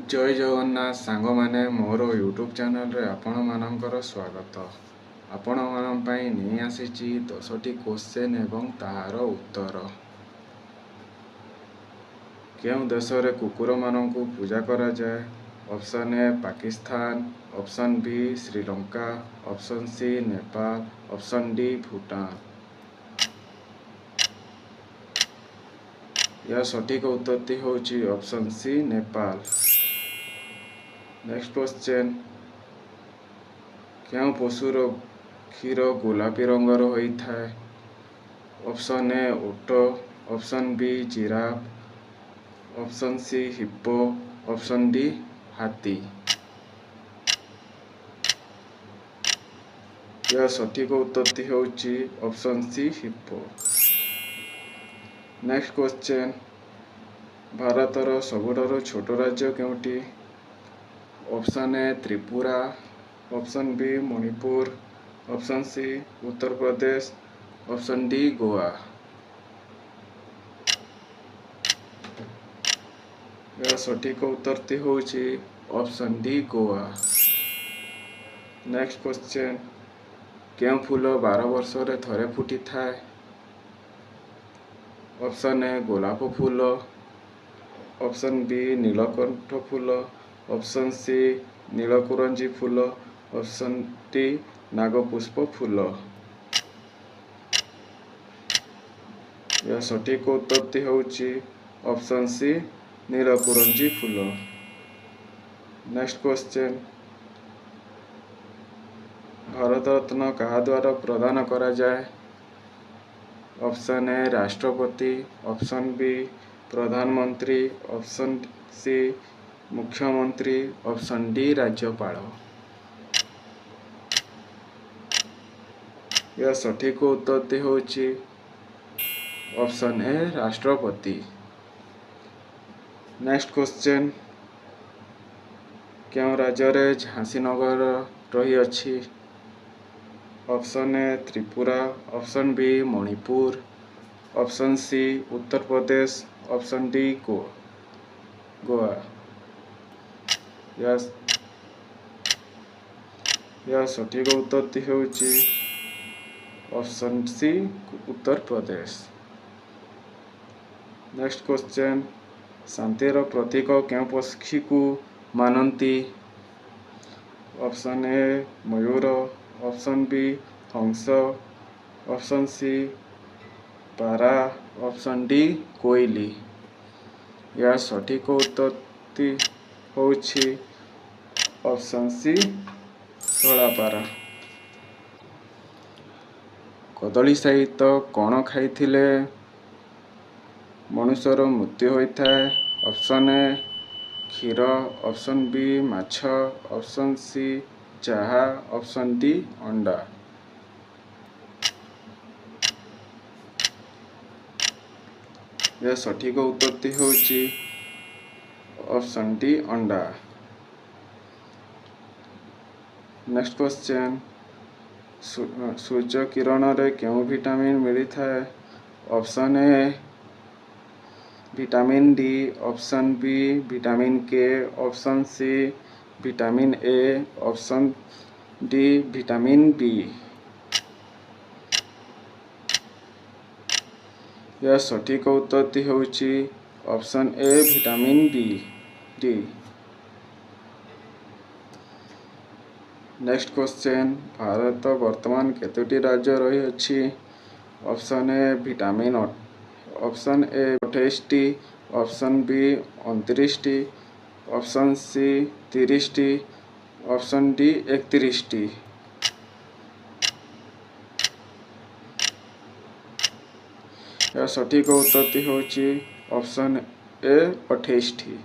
जय जगन्नाथ सांग माने मोर यूट्यूब चैनल रे आपण मानकर स्वागत। आपण मान पई नहीं आसीची 10टी क्वेश्चन एवं तार उत्तर। केउं देश रे कुकुर मानकु पूजा करा जाए? Option A Pakistan, option B Sri, option C Nepal, option D Bhutan. यह सठिक उत्तर होची option C Nepal. Next question, क्यों पशुर क्षीर गोलापी रंगर होता है? ऑप्शन ए ओट, option B giraffe, option C hippo, option D हाथी। यह सठिक उत्तर होची option C hippo. Next question, भारतर सबुठारु छोट राज्य केउटी? Option A Tripura, option B Manipur, option C Uttar Pradesh, option D Goa. यह सठिक उत्तर होची option D Goa. Next question, क्यों फूल 12 वर्ष रे थरे फुटी थाए? ऑप्शन ए गोलाप फूल, ऑप्शन बी नीलकंठ फूल, ऑप्शन सी नीलकुरंजी फूल, ऑप्शन डी नागपुष्प फूल। यह सठिक उत्तर होची ऑप्शन सी नीलकुरंजी फूल। नेक्स्ट क्वेश्चन, भारत रत्न कहा द्वारा प्रदान करा जाए? ऑप्शन ए राष्ट्रपति, ऑप्शन बी प्रधानमंत्री, ऑप्शन सी मुख्यमंत्री, ऑप्शन डी राज्यपाल। यह सठिक उत्तर होची ऑप्शन ए राष्ट्रपति। नेक्स्ट क्वेश्चन, क्यों राज्य रे झांसी नगर रही अछि? Option A Tripura, option B Manipur, option C Uttar Pradesh, option D Goa. यह सठिक उत्तर होची option C Uttar Pradesh. Next question, शांतिर प्रतीक क्यों पक्षी को मानती? ऑप्शन ए मयूर, ऑप्शन बी हंस, ऑप्शन सी पारा, ऑप्शन डी कोयली। यह सठिक उत्तर होची ऑप्शन सी धला पारा। कदली सहित कौन खाइथिले मनुष्यर मृत्यु होता है? ऑप्शन ए क्षीर, ऑप्शन बी माछ, ऑप्शन सी चाहा, ऑप्शन डी अंडा। यह सठिक उत्तर होची ऑप्शन डी अंडा। नेक्स्ट क्वेश्चन, सूर्य किरण रे क्यों विटामिन मिलता है? Option A vitamin D, option B vitamin K, option C vitamin A, option D vitamin B. यह सठिक उत्तर होची option A vitamin D. Next question, Bharat वर्तमान केतोटी राज्य रही अछि? Option A vitamin, option A 28टी, option B 29टी, ऑप्शन सी 30टी, ऑप्शन डी 31टी। यह सठिक उत्तर होची ऑप्शन ए 28टी।